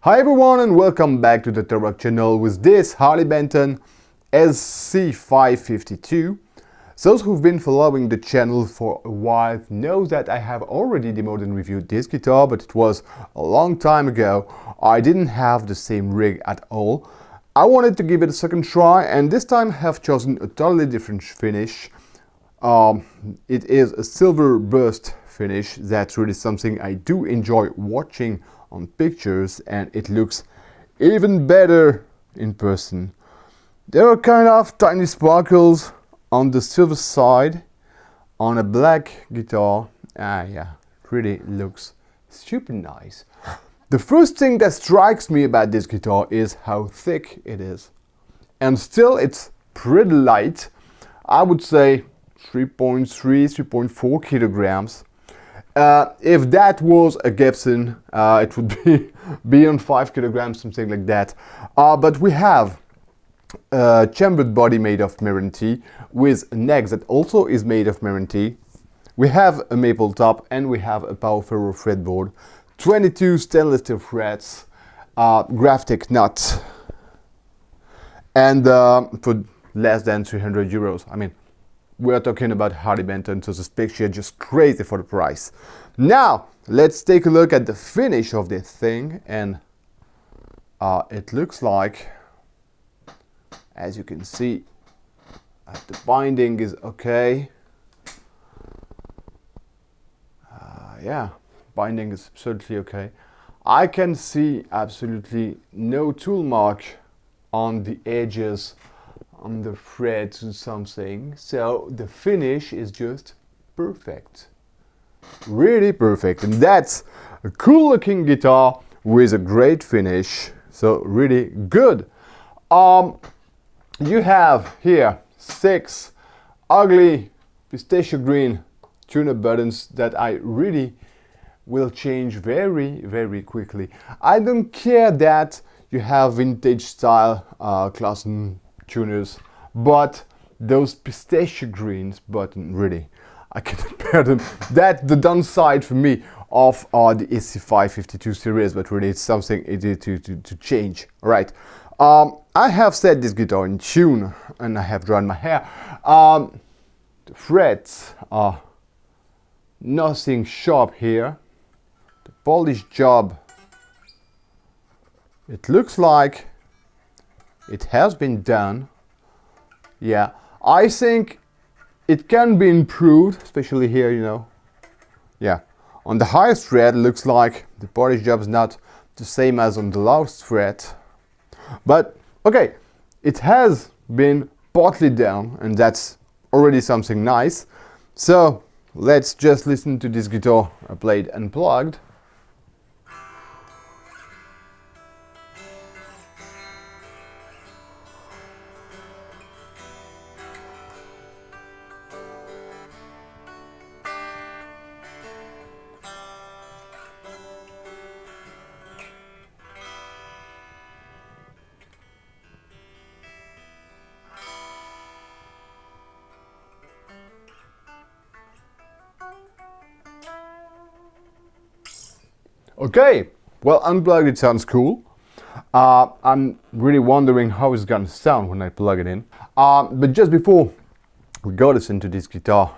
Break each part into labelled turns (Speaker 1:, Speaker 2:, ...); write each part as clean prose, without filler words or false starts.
Speaker 1: Hi everyone and welcome back to the ToroK channel with this Harley Benton SC552. Those who've been following the channel for a while know that I have already demoed and reviewed this guitar, but it was a long time ago. I didn't have the same rig at all. I wanted to give it a second try and this time have chosen a totally different finish. It is a silver burst finish. That's really something I do enjoy watching on pictures, and it looks even better in person. There are kind of tiny sparkles on the silver side on a black guitar. Yeah, it really looks super nice. The first thing that strikes me about this guitar is how thick it is, and still it's pretty light. I would say 3.4 kilograms. If that was a Gibson, it would be beyond 5 kilograms, something like that. But we have a chambered body made of Meranti with a neck that also is made of Meranti. We have a maple top and we have a power ferro fretboard, 22 stainless steel frets, graphic nut, and for less than 300 euros. I mean, we're talking about Harley Benton, so this picture is just crazy for the price. Now, let's take a look at the finish of this thing, and it looks like, as you can see, the binding is okay. Yeah, binding is absolutely okay. I can see absolutely no tool mark on the edges, on the threads or something, so the finish is just perfect, really perfect, and that's a cool looking guitar with a great finish, so really good. You have here 6 ugly pistachio green tune-up buttons that I really will change very quickly. I don't care that you have vintage style Clausen tuners, but those pistachio greens button, really, I cannot bear them. That's the downside for me of the SC552 series, but really it's something easy to change. All right, I have set this guitar in tune and I have drawn my hair. The frets are nothing sharp here. The polish job, it looks like it has been done. Yeah, I think it can be improved, especially here, you know. Yeah, on the highest fret, it looks like the polish job is not the same as on the lowest fret. But, okay, it has been partly done, and that's already something nice. So, let's just listen to this guitar I played unplugged. Okay, well, unplugged it sounds cool. I'm really wondering how it's gonna sound when I plug it in. But just before we go listen to this guitar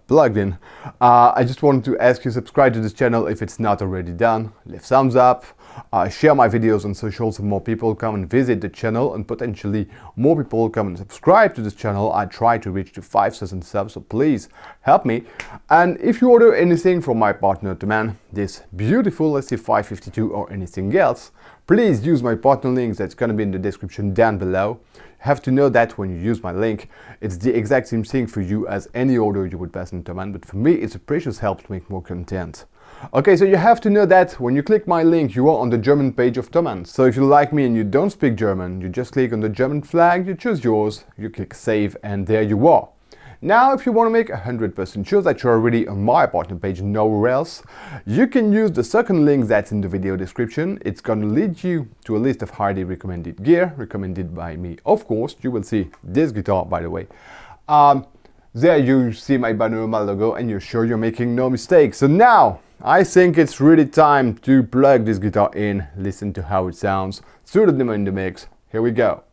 Speaker 1: plugged in, I just wanted to ask you to subscribe to this channel if it's not already done. Leave thumbs up, share my videos on social so more people come and visit the channel and potentially more people come and subscribe to this channel. I try to reach to 5,000 subs, so please help me. And if you order anything from my partner Toman, this beautiful SC552 or anything else, please use my partner link that's gonna be in the description down below. You have to know that when you use my link, it's the exact same thing for you as any order you would pass in Toman, but for me it's a precious help to make more content. Okay, so you have to know that when you click my link, you are on the German page of Toman. So if you like me and you don't speak German, you just click on the German flag, you choose yours, you click save, and there you are. Now, if you want to make 100% sure that you're already on my partner page nowhere else, you can use the second link that's in the video description. It's going to lead you to a list of highly recommended gear, recommended by me, of course. You will see this guitar, by the way. There you see my banner, my logo, and you're sure you're making no mistakes. So now, I think it's really time to plug this guitar in, listen to how it sounds, throw the demo in the mix. Here we go.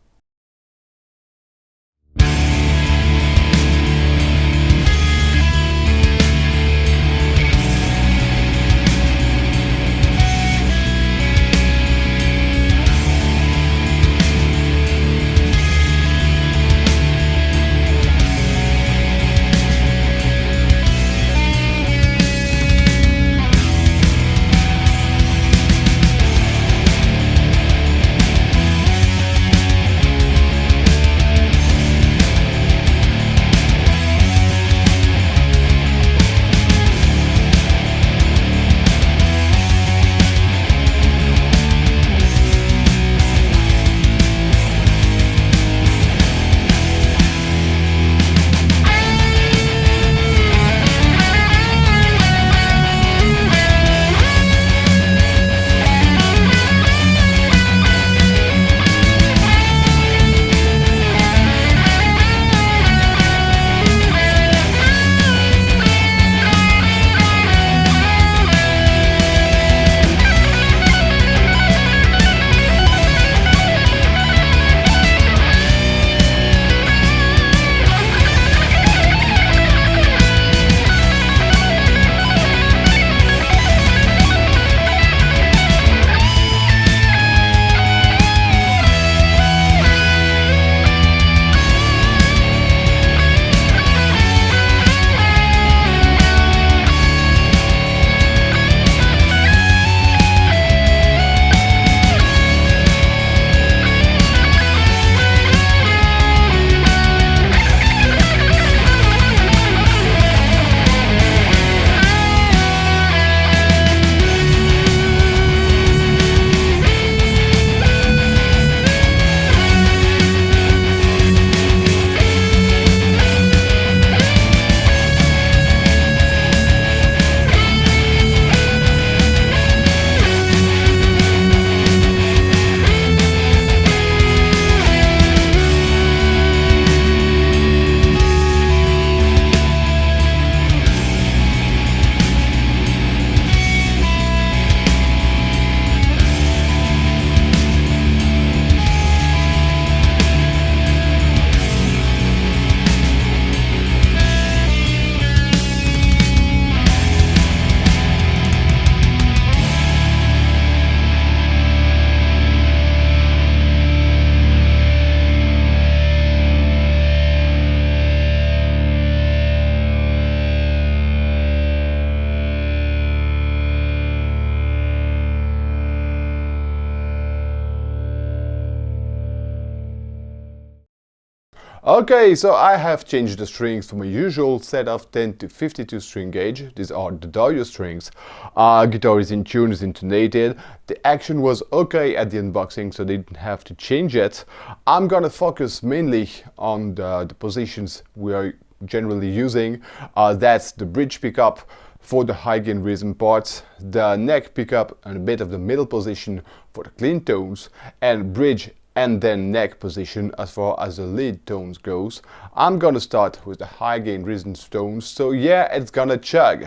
Speaker 1: Okay, so I have changed the strings from my usual set of 10 to 52 string gauge. These are the W strings. Guitar is in tune, is intonated. The action was okay at the unboxing, so I didn't have to change it. I'm gonna focus mainly on the positions we are generally using. That's the bridge pickup for the high gain rhythm parts, the neck pickup and a bit of the middle position for the clean tones, and bridge and then neck position as far as the lead tones goes. I'm gonna start with the high gain rhythm tones, so yeah, it's gonna chug.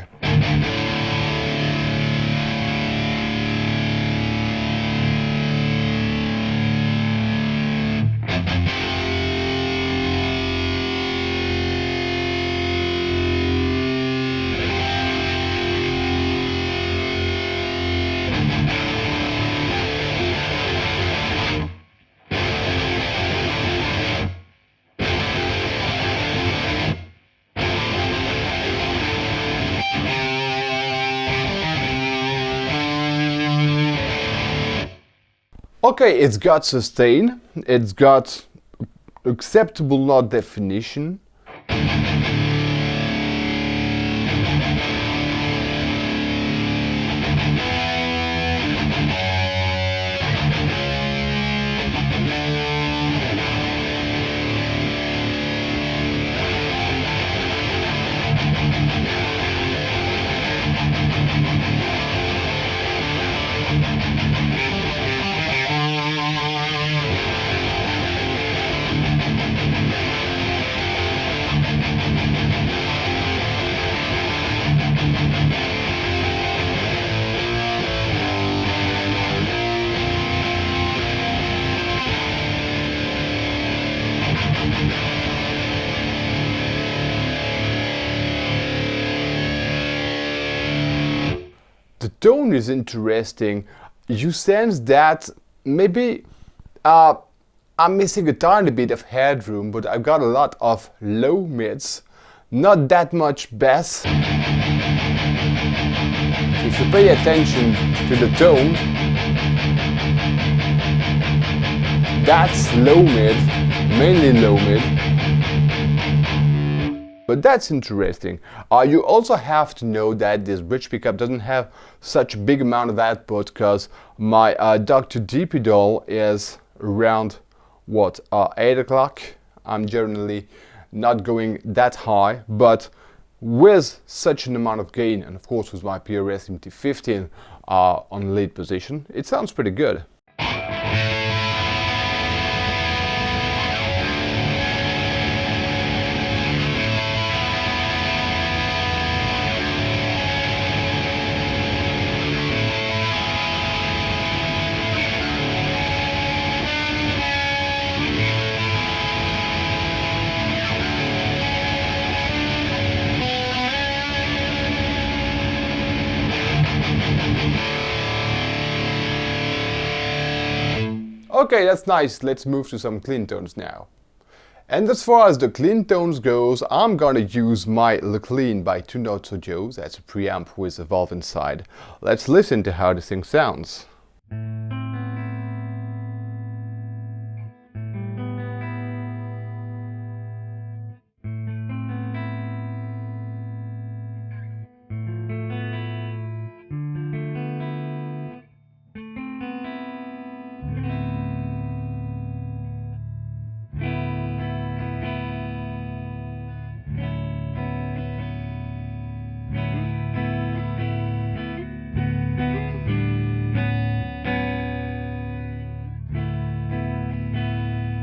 Speaker 1: Okay, it's got sustain, it's got acceptable note definition. tone is interesting. You sense that maybe I'm missing a tiny bit of headroom, but I've got a lot of low mids, not that much bass. If you pay attention to the tone, that's low mid, mainly low mid. But that's interesting. You also have to know that this bridge pickup doesn't have such a big amount of output because my Dr. D pedal is around what, 8 o'clock. I'm generally not going that high, but with such an amount of gain, and of course with my PRS MT15 on lead position, it sounds pretty good. Okay, that's nice. Let's move to some clean tones now. And as far as the clean tones goes, I'm gonna use my Le Clean by 2 Notes Audio. That's a preamp with a valve inside. Let's listen to how this thing sounds.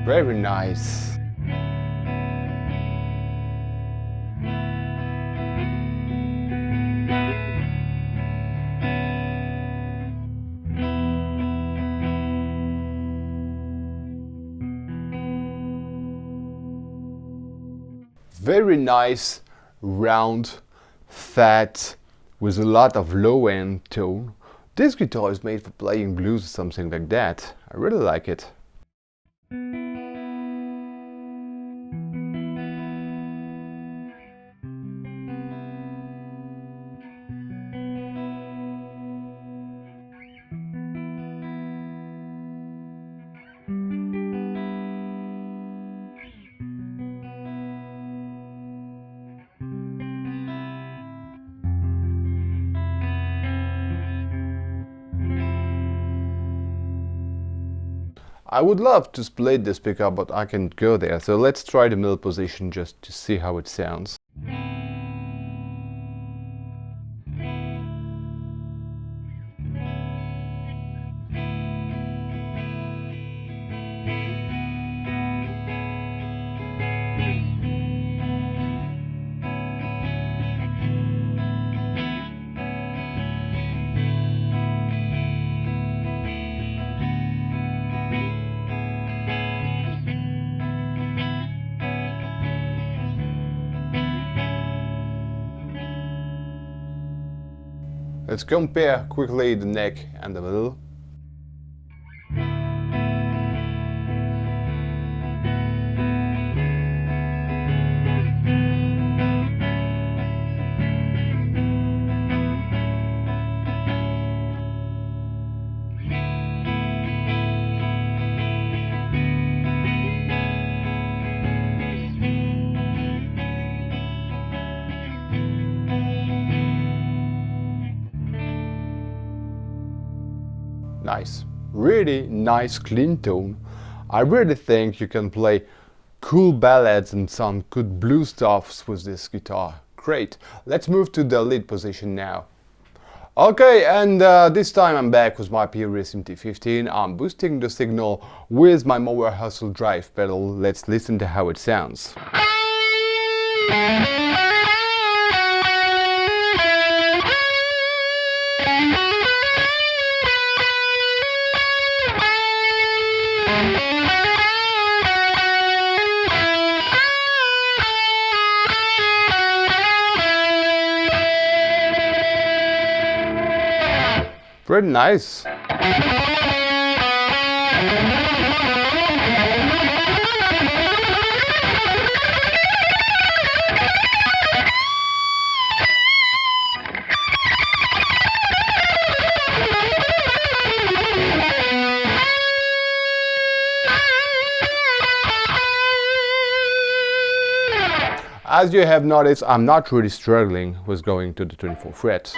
Speaker 1: Very nice. Very nice, round, fat, with a lot of low end tone. This guitar is made for playing blues or something like that. I really like it. I would love to split this pickup, but I can't go there, so let's try the middle position just to see how it sounds. Let's compare quickly the neck and the middle. Nice, really nice clean tone. I really think you can play cool ballads and some good blues stuffs with this guitar. Great, let's move to the lead position now. Okay, and this time I'm back with my PRS MT15. I'm boosting the signal with my Mower Hustle drive pedal. Let's listen to how it sounds. pretty nice. As you have noticed, I'm not really struggling with going to the 24 frets.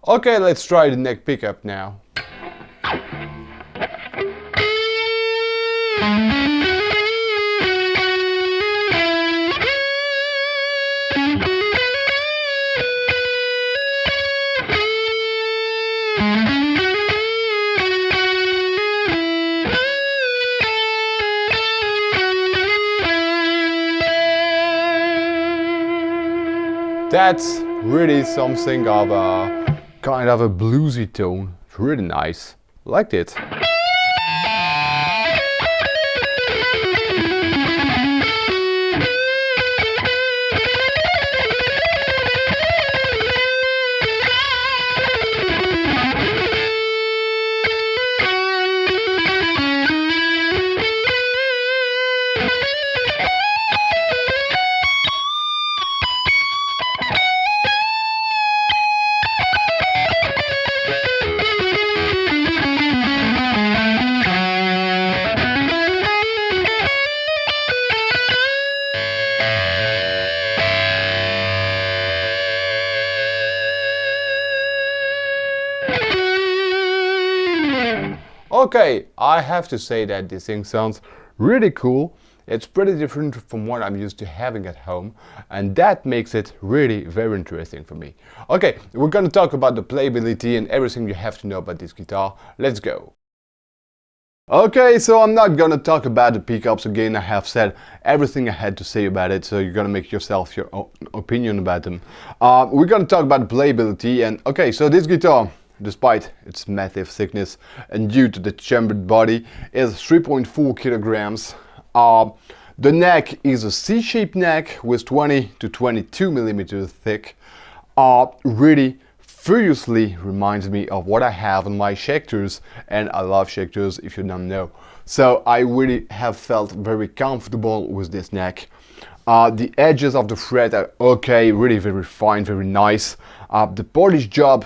Speaker 1: Okay, let's try the neck pickup now. That's really something of a kind of a bluesy tone. It's really nice. Liked it. Okay, I have to say that this thing sounds really cool. It's pretty different from what I'm used to having at home, and that makes it really very interesting for me. Okay, we're gonna talk about the playability and everything you have to know about this guitar. Let's go. Okay, so I'm not gonna talk about the pickups again. I have said everything I had to say about it, so you're gonna make yourself your own opinion about them. We're gonna talk about the playability, and okay, so this guitar, despite its massive thickness and due to the chambered body, is 3.4 kilograms. The neck is a C-shaped neck with 20 to 22 millimeters thick. Really furiously reminds me of what I have on my Schecters, and I love Schecters if you don't know. So I really have felt very comfortable with this neck. The edges of the fret are okay, really very fine, very nice. The polish job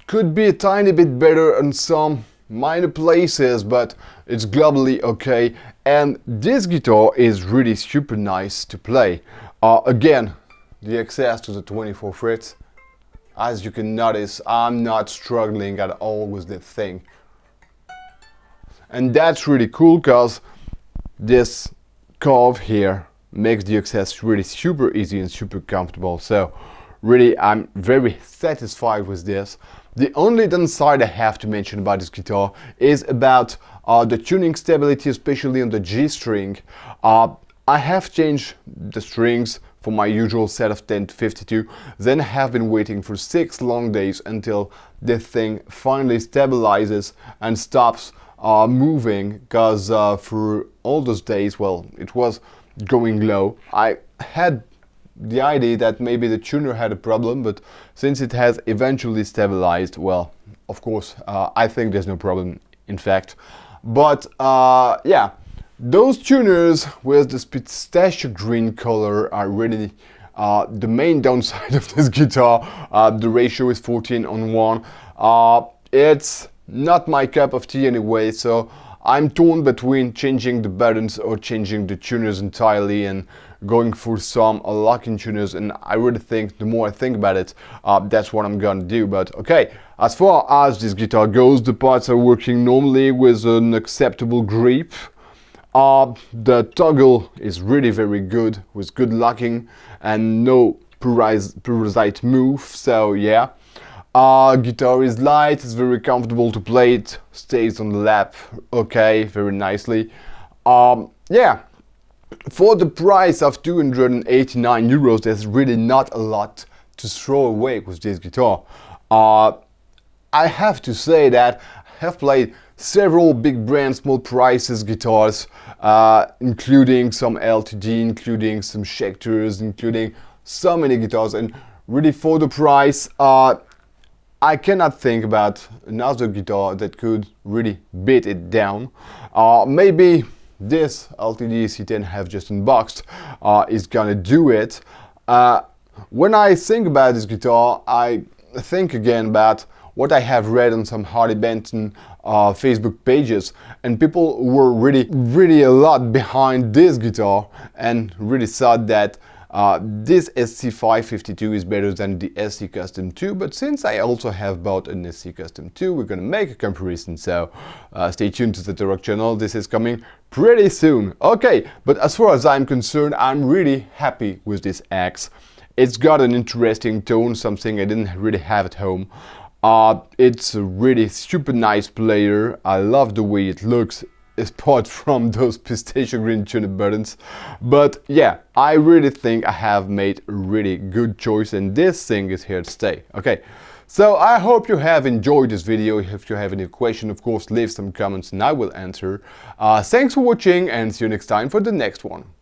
Speaker 1: could be a tiny bit better in some minor places, but it's globally okay. And this guitar is really super nice to play. Again, the access to the 24 frets, as you can notice, I'm not struggling at all with this thing. And that's really cool because this curve here makes the access really super easy and super comfortable. So really, I'm very satisfied with this. The only downside I have to mention about this guitar is about the tuning stability, especially on the G string. I have changed the strings for my usual set of 10 to 52, then have been waiting for 6 long days until this thing finally stabilizes and stops moving, because for all those days, well, it was going low. I had the idea that maybe the tuner had a problem, but since it has eventually stabilized, well, of course, I think there's no problem, in fact. But yeah, those tuners with the pistachio green color are really the main downside of this guitar. The ratio is 14:1. It's not my cup of tea anyway, so I'm torn between changing the buttons or changing the tuners entirely and going for some locking tuners, and I really think the more I think about it, that's what I'm gonna do. But okay, as far as this guitar goes, the parts are working normally with an acceptable grip. The toggle is really very good with good locking and no precise move, so yeah. Guitar is light, it's very comfortable to play, it stays on the lap okay, very nicely. Yeah, for the price of 289 euros, there's really not a lot to throw away with this guitar. I have to say that I have played several big brands, small prices guitars, including some LTD, including some Schecters, including so many guitars, and really for the price, I cannot think about another guitar that could really beat it down. Maybe this LTD C10 I have just unboxed is gonna do it. When I think about this guitar, I think again about what I have read on some Harley Benton Facebook pages, and people were really a lot behind this guitar and really thought that this SC552 is better than the SC Custom 2, but since I also have bought an SC Custom 2, we're gonna make a comparison, so stay tuned to the ToroK channel, this is coming pretty soon. Okay, but as far as I'm concerned, I'm really happy with this axe. It's got an interesting tone, something I didn't really have at home. It's a really super nice player. I love the way it looks, apart from those pistachio green tuner buttons. But yeah, I really think I have made a really good choice, and this thing is here to stay. Okay, so I hope you have enjoyed this video. If you have any question, of course, leave some comments and I will answer. Thanks for watching, and see you next time for the next one.